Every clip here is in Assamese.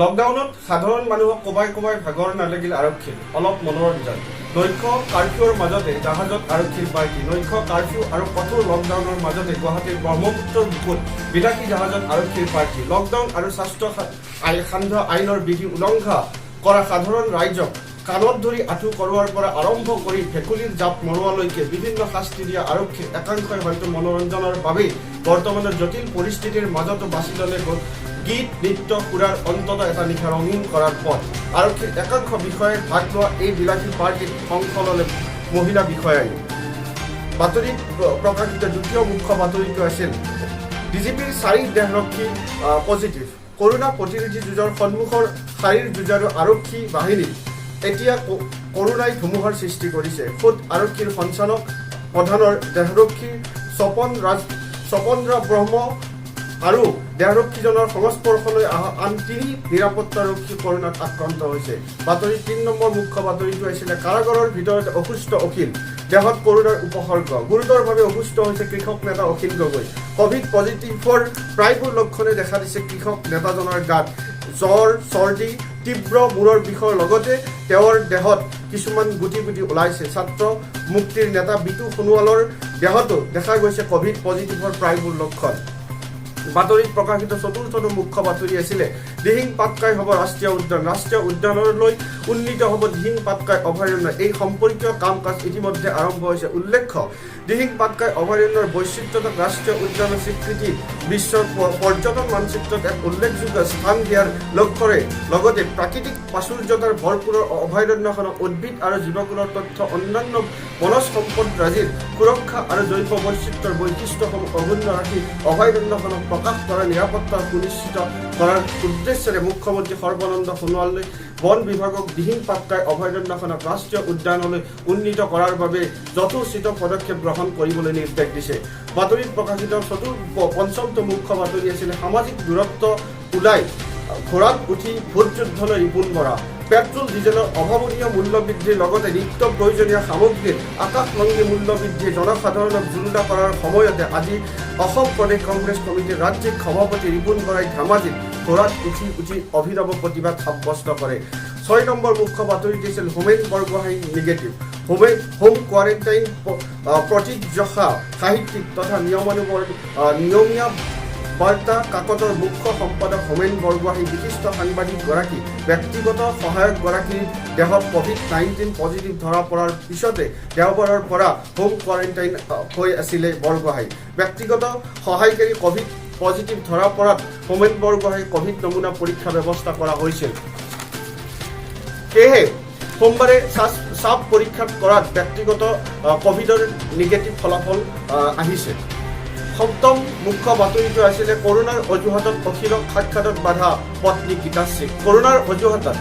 লকডাউনত সাধাৰণ মানুহক কোবাই কোবাই ভাগৰ নালাগিল আৰক্ষীৰ অলপ মনোৰঞ্জন নৈশ কাৰ্ফিউৰ মাজতে জাহাজত আৰক্ষীৰ পাৰ্টি নৈশ কাৰ্ফিউ আৰু কঠোৰ লকডাউনৰ মাজতে গুৱাহাটীৰ ব্ৰহ্মপুত্ৰৰ বুকুত বিলাসী জাহাজত আৰক্ষীৰ পাৰ্টি লকডাউন আৰু স্বাস্থ্য সান্ধ্য আইনৰ বিধি উলংঘা কৰা সাধাৰণ ৰাইজক কাণত ধৰি আঁঠু কৰোৱাৰ পৰা আৰম্ভ কৰি ভেকুলীৰ জাপ মৰোৱালৈকে বিভিন্ন শাস্তি দিয়া আৰক্ষীৰ একাংশই হয়তো মনোৰঞ্জনৰ বাবেই বৰ্তমানৰ জটিল পৰিস্থিতিৰ মাজতো বাছি ল'লে গীত নৃত্য সুৰাৰ অন্তত এটা নিশা ৰঙীন কৰাৰ পথ আৰক্ষীৰ একাংশ বিষয়াই ভাগ লোৱা এই বিলাসী পাৰ্টিত অংশ ল'লে মহিলা বিষয়াই বাতৰিত প্ৰকাশিত দ্বিতীয় মুখ্য বাতৰিটো আছিল ডিজিপিৰ 4 দেহৰক্ষী পজিটিভ কৰোনা প্ৰতিৰোধী যুঁজৰ সন্মুখৰ শাৰীৰ যুঁজাৰু আৰক্ষী বাহিনী এতিয়া কৰোনাই ধুমুহাৰ সৃষ্টি কৰিছে খুদ আৰক্ষীৰ সঞ্চালক প্ৰধানৰ দেহৰক্ষী স্বপন ব্ৰহ্ম আৰু দেহৰক্ষীজনৰ সংস্পৰ্শলৈ অহা আন 3 নিৰাপত্তাৰক্ষী কৰোনাত আক্ৰান্ত হৈছে বাতৰিৰ 3 নম্বৰ মুখ্য বাতৰিটো আছিলে কাৰাগাৰৰ ভিতৰত অসুস্থ অখিল দেহত কৰোনাৰ উপসৰ্গ গুৰুতৰভাৱে অসুস্থ হৈছে কৃষক নেতা অখিল গগৈ কোভিড পজিটিভৰ প্ৰায়বোৰ লক্ষণে দেখা দিছে কৃষক নেতাজনৰ গাত জ্বৰ চৰ্দি তীব্ৰ মূৰৰ বিষৰ লগতে তেওঁৰ দেহত কিছুমান গুটি ওলাইছে ছাত্ৰ মুক্তিৰ নেতা বিতু সোণোৱালৰ দেহতো দেখা গৈছে কোভিড পজিটিভৰ প্ৰায়বোৰ লক্ষণ বাতৰিত প্ৰকাশিত চতুৰ্থটো মুখ্য বাতৰি আছিলে দিহিং পাটকাই হ'ব ৰাষ্ট্ৰীয় উদ্যানলৈ উন্নীত হ'ব দিহিং পাটকাই অভয়াৰণ্য এই সম্পৰ্কীয় কাম কাজ ইতিমধ্যে আৰম্ভ হৈছে উল্লেখ্য দিহিং পাটকাই অভয়াৰণ্যৰ বৈচিত্ৰ্যতাক ৰাষ্ট্ৰীয় উদ্যানৰ স্বীকৃতি বিশ্বৰ পৰ্যটন মানচিত্ৰত এক উল্লেখযোগ্য স্থান দিয়াৰ লক্ষ্যৰে লগতে প্ৰাকৃতিক প্ৰাচুৰ্যতাৰ ভৰপূৰ অভয়াৰণ্যখনক উদ্ভিদ আৰু জীৱকুলৰ তথ্য অন্যান্য বনজ সম্পদৰাজিৰ সুৰক্ষা আৰু জৈৱ বৈচিত্ৰ্যৰ বৈশিষ্ট্যসমূহ অক্ষুণ্ণ ৰাখি অভয়াৰণ্যখনক প্ৰকাশ কৰা নিৰাপত্তা সুনিশ্চিত কৰাৰ উদ্দেশ্যেৰে মুখ্যমন্ত্ৰী সৰ্বানন্দ সোণোৱালে বন বিভাগক দিহিং পাটকাই অভয়াৰণ্যখনক ৰাষ্ট্ৰীয় উদ্যানলৈ উন্নীত কৰাৰ বাবে যথোচিত পদক্ষেপ গ্ৰহণ কৰিবলৈ নিৰ্দেশ দিছে বাতৰিত প্ৰকাশিত পঞ্চমটো মুখ্য বাতৰি আছিলে সামাজিক দূৰত্ব ওলাই ঘোঁৰাত উঠি ভোট যুদ্ধলৈ ৰিপুণ বৰা পেট্ৰল ডিজেলৰ অভাৱনীয় মূল্য বৃদ্ধিৰ লগতে নিত্য প্ৰয়োজনীয় সামগ্ৰীৰ আকাশলংঘী মূল্য বৃদ্ধিয়ে জনসাধাৰণক জুৰুলা কৰাৰ সময়তে আজি অসম প্ৰদেশ কংগ্ৰেছ কমিটিৰ ৰাজ্যিক সভাপতি ৰিপুণ বৰাই ধেমাজিত ঘোঁৰাত উঠি অভিনৱ প্ৰতিবাদ সাব্যস্ত কৰে 6 নম্বৰ মুখ্য বাতৰি দিছিল Homen Borgohain negative home quarantine প্ৰতিযশা সাহিত্যিক তথা নিয়মীয়া বাৰ্তা কাকতৰ মুখ্য সম্পাদক হোমেন বৰগোহাঁই বিশিষ্ট সাংবাদিকগৰাকী ব্যক্তিগত সহায়কগৰাকীৰ দেহত COVID-19 পজিটিভ ধৰা পৰাৰ পিছতে দেওবাৰৰ পৰা হোম কোৱাৰেণ্টাইন হৈ আছিলে বৰগোহাঁই ব্যক্তিগত সহায়কাৰী COVID পজিটিভ ধৰা পৰাত হোমেন বৰগোহাঁই COVID নমুনা পৰীক্ষা ব্যৱস্থা কৰা হৈছিল সেয়েহে সোমবাৰে চাপ পৰীক্ষা কৰাত ব্যক্তিগত কোভিডৰ নিগেটিভ ফলাফল আহিছে 7ম মুখ্য বাতৰিটো আছিলে কৰোনাৰ অজুহাতত অখিলক সাক্ষাতত বাধা পত্নী গীতাশ্ৰী কৰোনাৰ অজুহাতত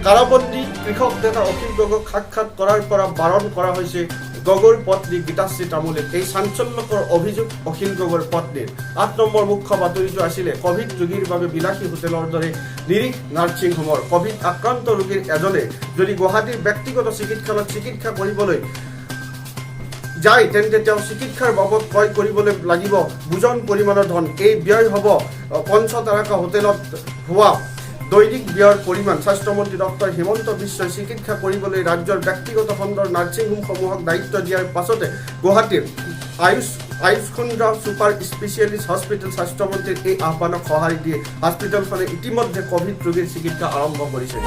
কাৰাবন্দী কৃষক নেতা অখিল গগৈক সাক্ষাৎ কৰাৰ পৰা বাৰণ কৰা হৈছে গগৈৰ পত্নী গীতাশ্ৰী তামুলীক এই চাঞ্চল্যকৰ অভিযোগ অখিল গগৈৰ পত্নীৰ 8 নম্বৰ মুখ্য বাতৰিটো আছিলে কোভিড ৰোগীৰ বাবে বিলাসী হোটেলৰ দৰে নিৰীহ নাৰ্ছিং হোমৰ কোভিড আক্ৰান্ত ৰোগীৰ এজনে যদি গুৱাহাটীৰ ব্যক্তিগত চিকিৎসালয়ত চিকিৎসা কৰিবলৈ যায় তেন্তে তেওঁ চিকিৎসাৰ বাবদ ক্ৰয় কৰিবলৈ লাগিব বুজন পৰিমাণৰ ধন এই ব্যয় হ'ব পঞ্চতাৰকা হোটেলত হোৱা দৈনিক ব্যয়ৰ পৰিমাণ স্বাস্থ্যমন্ত্ৰী ডক্টৰ হিমন্ত বিশ্বই চিকিৎসা কৰিবলৈ ৰাজ্যৰ ব্যক্তিগত খণ্ডৰ নাৰ্ছিং হোমসমূহক দায়িত্ব দিয়াৰ পাছতে গুৱাহাটীৰ আয়ুষ্কুণ্ডা ছুপাৰ স্পেচিয়েলিষ্ট হস্পিটেল স্বাস্থ্যমন্ত্ৰীৰ এই আহ্বানক সঁহাৰি দিয়ে হস্পিটেলখনে ইতিমধ্যে কোভিড ৰোগীৰ চিকিৎসা আৰম্ভ কৰিছে